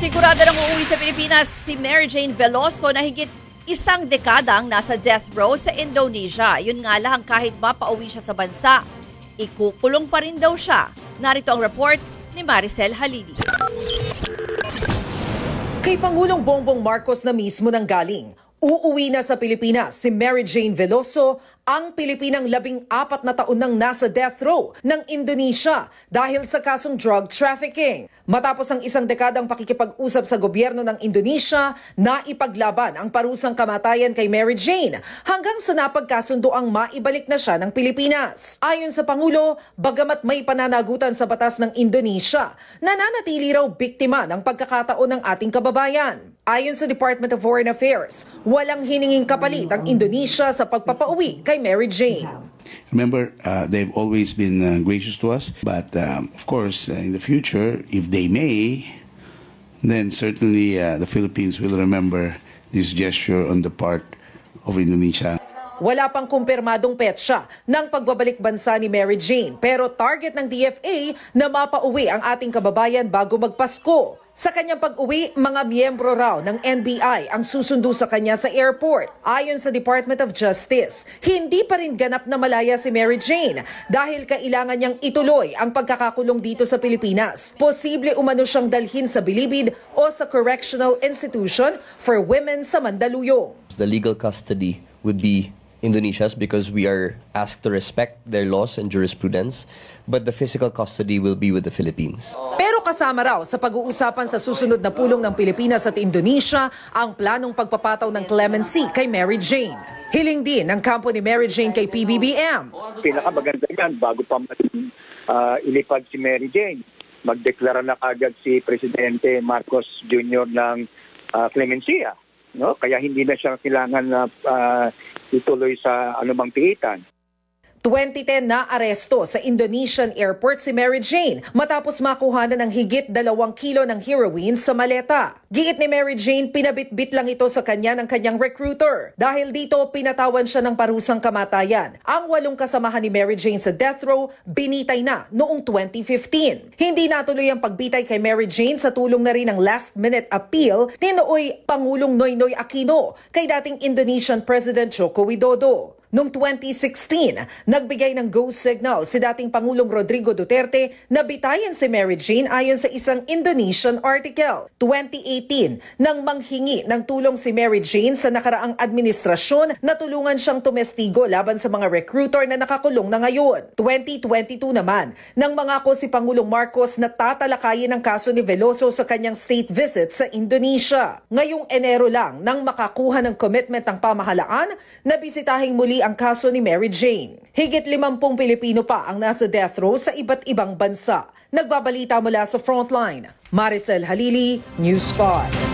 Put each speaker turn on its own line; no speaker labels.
Sigurado nang uuwi sa Pilipinas si Mary Jane Veloso na higit isang dekadang nasa death row sa Indonesia. Yun nga lang, kahit mapauwi siya sa bansa, ikukulong pa rin daw siya. Narito ang report ni Maricel Halili.
Kay Pangulong Bongbong Marcos na mismo nang galing, uuwi na sa Pilipinas si Mary Jane Veloso, ang Pilipinang 14 na taon nang nasa death row ng Indonesia dahil sa kasong drug trafficking. Matapos ang isang dekadang pakikipag-usap sa gobyerno ng Indonesia, naipaglaban ang parusang kamatayan kay Mary Jane hanggang sa napagkasundoang maibalik na siya ng Pilipinas. Ayon sa Pangulo, bagamat may pananagutan sa batas ng Indonesia, nananatili raw biktima ng pagkakataon ng ating kababayan. Ayon sa Department of Foreign Affairs, walang hininging kapalit ang Indonesia sa pagpapauwi kay Mary Jane.
Remember, they've always been gracious to us, but of course, in the future, if they may, then certainly the Philippines will remember this gesture on the part of Indonesia.
Wala pang kumpirmadong petsa ng pagbabalik bansa ni Mary Jane, pero target ng DFA na mapauwi ang ating kababayan bago magpasko. Sa kanyang pag-uwi, mga miyembro raw ng NBI ang susundo sa kanya sa airport. Ayon sa Department of Justice, hindi pa rin ganap na malaya si Mary Jane dahil kailangan niyang ituloy ang pagkakakulong dito sa Pilipinas. Posible umano siyang dalhin sa Bilibid o sa Correctional Institution for Women sa Mandaluyong.
The legal custody would be Indonesia's because we are asked to respect their laws and jurisprudence, but the physical custody will be with the Philippines.
Pero kasama raw sa pag-uusapan sa susunod na pulong ng Pilipinas at Indonesia ang planong pagpapataw ng clemency kay Mary Jane. Hiling din ng kampo ni Mary Jane kay PBBM.
Pinakamaganda yan bago pa ilipad si Mary Jane. Magdeklara na kagad si Presidente Marcos Jr. ng clemencia. No? Kaya hindi na siya kailangan na ituloy sa anumang piitan.
2010 na aresto sa Indonesian airport si Mary Jane matapos makuhanan ng higit 2 kilo ng heroin sa maleta. Giit ni Mary Jane, pinabitbit lang ito sa kanya ng kanyang recruiter. Dahil dito, pinatawan siya ng parusang kamatayan. Ang 8 kasamahan ni Mary Jane sa death row, binitay na noong 2015. Hindi natuloy ang pagbitay kay Mary Jane sa tulong na rin ng last-minute appeal ni nooy Pangulong Noynoy Aquino kay dating Indonesian President Joko Widodo. Noong 2016, nagbigay ng go signal si dating Pangulong Rodrigo Duterte na bitayan si Mary Jane ayon sa isang Indonesian article. 2018, nang manghingi ng tulong si Mary Jane sa nakaraang administrasyon na tulungan siyang tumestigo laban sa mga recruiter na nakakulong na ngayon. 2022 naman, nang mangako si Pangulong Marcos na tatalakayin ang kaso ni Veloso sa kanyang state visit sa Indonesia. Ngayong Enero lang, nang makakuha ng commitment ng pamahalaan na bisitahing muli ang kaso ni Mary Jane. Higit 50 Pilipino pa ang nasa death row sa iba't ibang bansa. Nagbabalita mula sa Frontline, Maricel Halili, News 5.